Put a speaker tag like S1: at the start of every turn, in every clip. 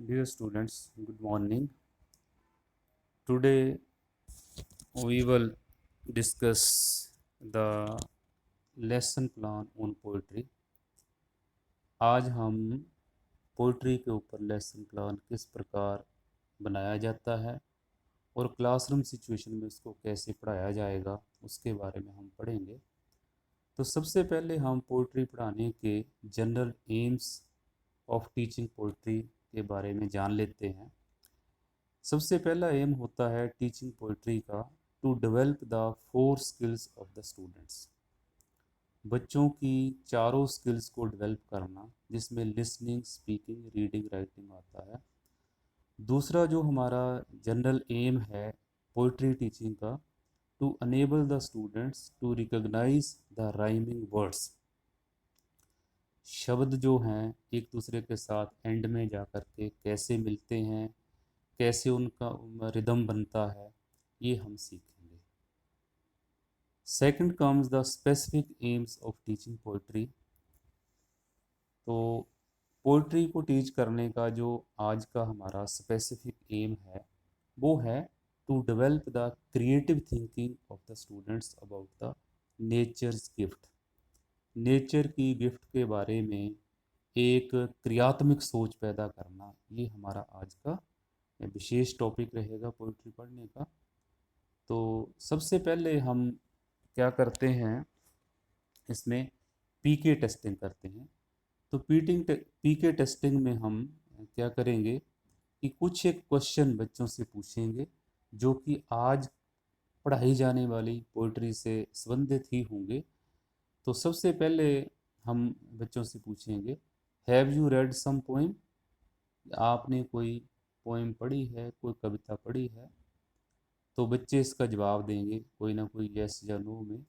S1: Dear students, good morning. Today we will discuss the lesson plan on poetry. आज हम poetry के ऊपर lesson plan किस प्रकार बनाया जाता है और क्लासरूम सिचुएशन में उसको कैसे पढ़ाया जाएगा उसके बारे में हम पढ़ेंगे। तो सबसे पहले हम पोइट्री पढ़ाने के general AIIMS of teaching poetry के बारे में जान लेते हैं। सबसे पहला एम होता है टीचिंग पोइट्री का to develop the four skills of the students. बच्चों की चारों स्किल्स को डेवलप करना जिसमें लिसनिंग, स्पीकिंग, रीडिंग, राइटिंग आता है। दूसरा जो हमारा जनरल एम है पोइट्री टीचिंग का to enable the students to recognise the rhyming words. शब्द जो हैं एक दूसरे के साथ एंड में जा कर के कैसे मिलते हैं, कैसे उनका रिदम बनता है, ये हम सीखेंगे। Second comes the specific AIIMS of teaching poetry. तो पोइट्री को टीच करने का जो आज का हमारा स्पेसिफिक एम है वो है to develop the creative thinking of the students about the nature's gift. Nature की गिफ्ट के बारे में एक क्रियात्मक सोच पैदा करना, ये हमारा आज का विशेष टॉपिक रहेगा पोइट्री पढ़ने का। तो सबसे पहले हम क्या करते हैं, इसमें पीके टेस्टिंग करते हैं। तो पीके टेस्टिंग में हम क्या करेंगे कि कुछ एक क्वेश्चन बच्चों से पूछेंगे जो कि आज पढ़ाई जाने वाली पोइट्री से संबंधित ही होंगे। तो सबसे पहले हम बच्चों से पूछेंगे, have you read some poem? आपने कोई पोइम पढ़ी है, कोई कविता पढ़ी है? तो बच्चे इसका जवाब देंगे कोई ना कोई यस या नो में।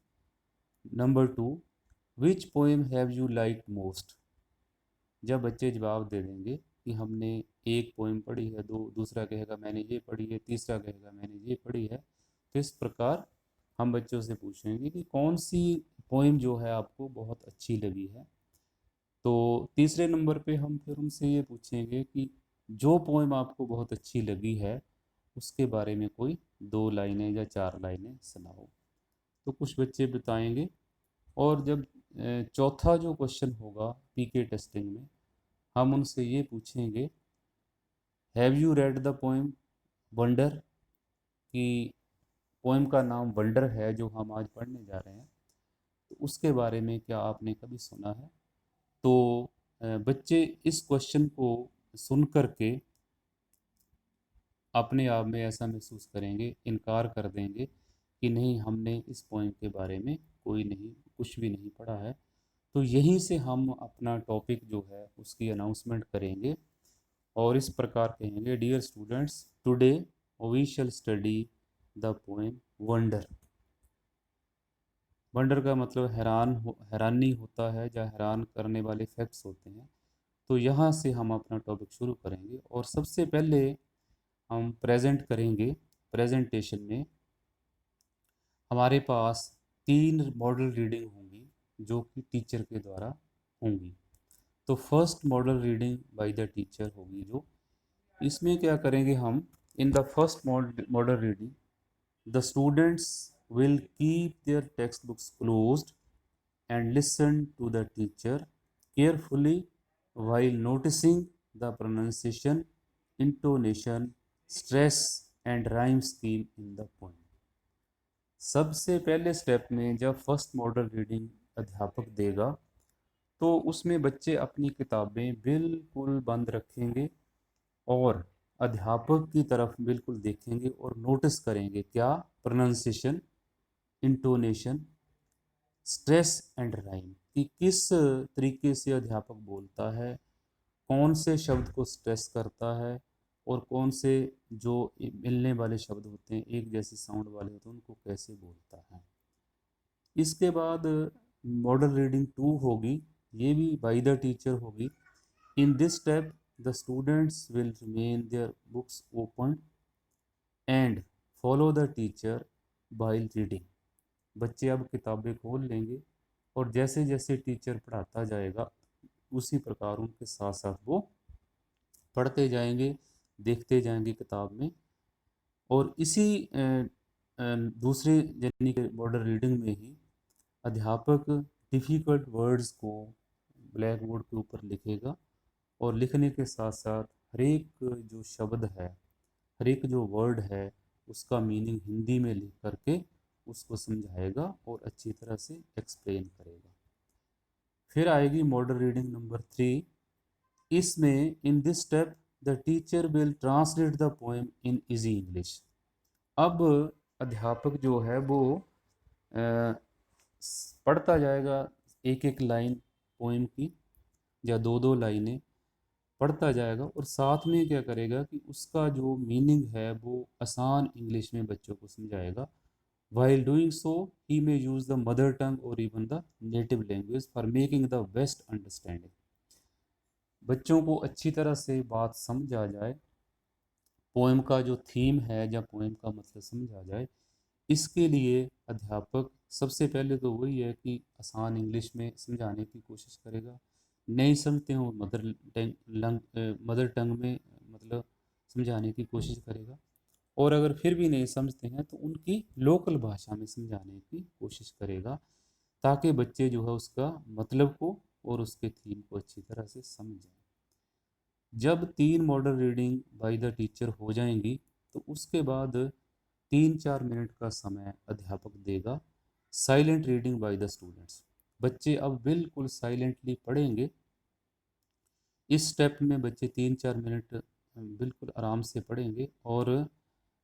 S1: Number two, which poem have you like most? जब बच्चे जवाब दे देंगे कि हमने एक पोएम पढ़ी है, दो दूसरा कहेगा मैंने ये पढ़ी है, तीसरा कहेगा मैंने ये पढ़ी है, तो इस प्रकार हम बच्चों से पूछेंगे कि कौन सी पोएम जो है आपको बहुत अच्छी लगी है। तो तीसरे नंबर पे हम फिर उनसे ये पूछेंगे कि जो पोएम आपको बहुत अच्छी लगी है उसके बारे में कोई दो लाइनें या चार लाइनें सुनाओ। तो कुछ बच्चे बताएंगे। और जब चौथा जो क्वेश्चन होगा पीके टेस्टिंग में, हम उनसे ये पूछेंगे, have you read the poem wonder? कि पोएम का नाम वंडर है जो हम आज पढ़ने जा रहे हैं, तो उसके बारे में क्या आपने कभी सुना है? तो बच्चे इस क्वेश्चन को सुन कर के अपने आप में ऐसा महसूस करेंगे, इनकार कर देंगे कि नहीं, हमने इस पोएम के बारे में कोई नहीं, कुछ भी नहीं पढ़ा है। तो यहीं से हम अपना टॉपिक जो है उसकी अनाउंसमेंट करेंगे और इस प्रकार कहेंगे, dear students, today we shall study the poem wonder. Wonder का मतलब हैरानी होता है या हैरान करने वाले फैक्ट्स होते हैं। तो यहाँ से हम अपना टॉपिक शुरू करेंगे और सबसे पहले हम प्रेजेंट करेंगे। प्रेजेंटेशन में हमारे पास तीन मॉडल रीडिंग होंगी जो कि टीचर के द्वारा होंगी। तो first model reading by the teacher होगी। जो इसमें क्या करेंगे हम, in the first model reading the students will keep their textbooks closed and listen to the teacher carefully while noticing the pronunciation, intonation, stress and rhyme scheme in the poem। सबसे पहले step में जब first model reading अध्यापक देगा तो उसमें बच्चे अपनी किताबें बिल्कुल बंद रखेंगे और अध्यापक की तरफ बिल्कुल देखेंगे और नोटिस करेंगे क्या, pronunciation, intonation, stress and rhyme, कि किस तरीके से अध्यापक बोलता है, कौन से शब्द को स्ट्रेस करता है और कौन से जो मिलने वाले शब्द होते हैं, एक जैसे साउंड वाले होते हैं, उनको कैसे बोलता है। इसके बाद मॉडल रीडिंग 2 होगी, ये भी बाय द टीचर होगी। In this step the students will remain their books open and follow the teacher bile reading. बच्चे अब किताबें खोल लेंगे और जैसे जैसे टीचर पढ़ाता जाएगा उसी प्रकार उनके साथ साथ वो पढ़ते जाएंगे, देखते जाएंगे किताब में। और इसी दूसरे यानी कि बॉर्डर रीडिंग में ही अध्यापक डिफ़िकल्ट वर्ड्स को ब्लैक बोर्ड के ऊपर लिखेगा, और लिखने के साथ साथ हर एक जो शब्द है, हर एक जो वर्ड है, उसका मीनिंग हिंदी में लिख करके उसको समझाएगा और अच्छी तरह से एक्सप्लेन करेगा। फिर आएगी मॉडल रीडिंग नंबर 3। इसमें in this step the teacher will translate the poem in easy English. अब अध्यापक जो है वो पढ़ता जाएगा एक एक लाइन पोएम की, या दो दो लाइनें पढ़ता जाएगा, और साथ में क्या करेगा कि उसका जो मीनिंग है वो आसान इंग्लिश में बच्चों को समझाएगा। While doing so he may use the mother tongue और even the native language for making the best understanding. बच्चों को अच्छी तरह से बात समझ आ जाए, पोएम का जो थीम है या पोएम का मतलब समझ आ जाए, इसके लिए अध्यापक सबसे पहले तो वही है कि आसान इंग्लिश में समझाने की कोशिश करेगा। नहीं समझते हो मदर टंग में मतलब समझाने की कोशिश करेगा, और अगर फिर भी नहीं समझते हैं तो उनकी लोकल भाषा में समझाने की कोशिश करेगा, ताकि बच्चे जो है उसका मतलब को और उसके थीम को अच्छी तरह से समझ जाएं। जब 3 model reading by the teacher हो जाएंगी तो उसके बाद 3-4 मिनट का समय अध्यापक देगा silent reading by the students. बच्चे अब बिल्कुल साइलेंटली पढ़ेंगे। इस स्टेप में बच्चे 3-4 मिनट बिल्कुल आराम से पढ़ेंगे, और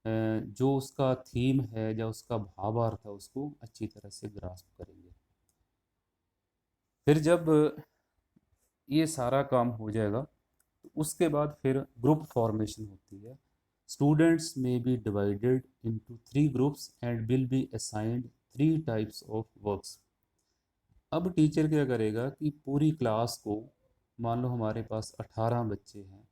S1: जो उसका थीम है या उसका भावार्थ है उसको अच्छी तरह से ग्रास्प करेंगे। फिर जब ये सारा काम हो जाएगा तो उसके बाद फिर ग्रुप फॉर्मेशन होती है। Students may be divided into 3 groups and will be assigned 3 types of works. अब टीचर क्या करेगा कि पूरी क्लास को, मान लो हमारे पास 18 बच्चे हैं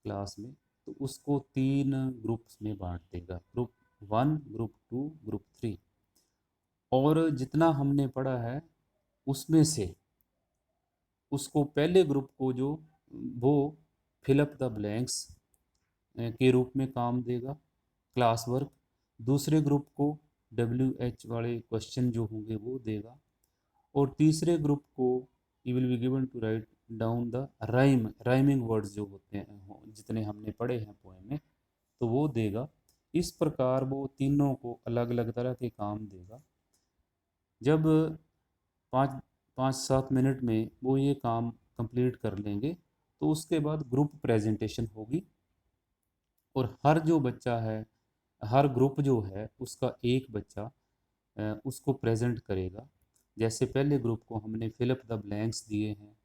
S1: क्लास में, तो उसको 3 ग्रुप्स में बांट देगा, ग्रुप 1, ग्रुप 2, ग्रुप 3। और जितना हमने पढ़ा है उसमें से उसको पहले ग्रुप को जो वो फिलअप द ब्लैंक्स के रूप में काम देगा, क्लास वर्क। दूसरे ग्रुप को WH वाले क्वेश्चन जो होंगे वो देगा, और तीसरे ग्रुप को he will be given to write down the rhyming words जो होते हैं जितने हमने पढ़े हैं पोएम में, तो वो देगा। इस प्रकार वो तीनों को अलग अलग तरह के काम देगा। जब 5-7 मिनट में वो ये काम कंप्लीट कर लेंगे तो उसके बाद ग्रुप प्रेजेंटेशन होगी, और हर जो बच्चा है, हर ग्रुप जो है उसका एक बच्चा उसको प्रेजेंट करेगा। जैसे पहले ग्रुप को हमने फिलअप द ब्लैंक्स दिए हैं,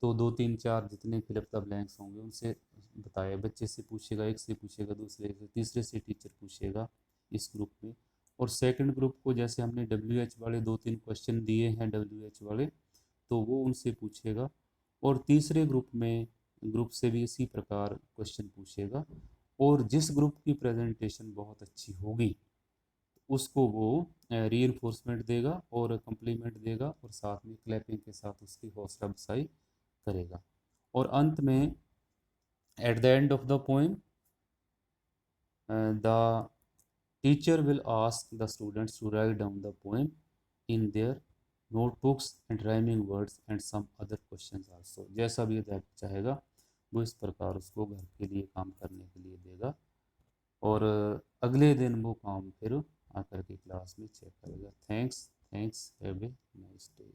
S1: तो 2-3-4 जितने फिलअप द ब्लैंक्स होंगे उनसे बताया, बच्चे से पूछेगा, एक से पूछेगा, दूसरे से, तीसरे से टीचर पूछेगा इस ग्रुप में। और सेकंड ग्रुप को जैसे हमने WH वाले 2-3 क्वेश्चन दिए हैं WH वाले, तो वो उनसे पूछेगा। और तीसरे ग्रुप से भी इसी प्रकार क्वेश्चन पूछेगा, और जिस ग्रुप की प्रेजेंटेशन बहुत अच्छी होगी उसको वो रीइंफोर्समेंट देगा और कम्प्लीमेंट देगा, और साथ में क्लैपिंग के साथ उसकी हौसला अफजाई करेगा। और अंत में at the end of the poem the teacher will ask the students to write down the poem in their notebooks and rhyming words and some other questions also. जैसा भी अध्यापक चाहेगा वो इस प्रकार उसको घर के लिए काम करने के लिए देगा, और अगले दिन वो काम फिर आकर के क्लास में चेक करेगा। Thanks have a nice day.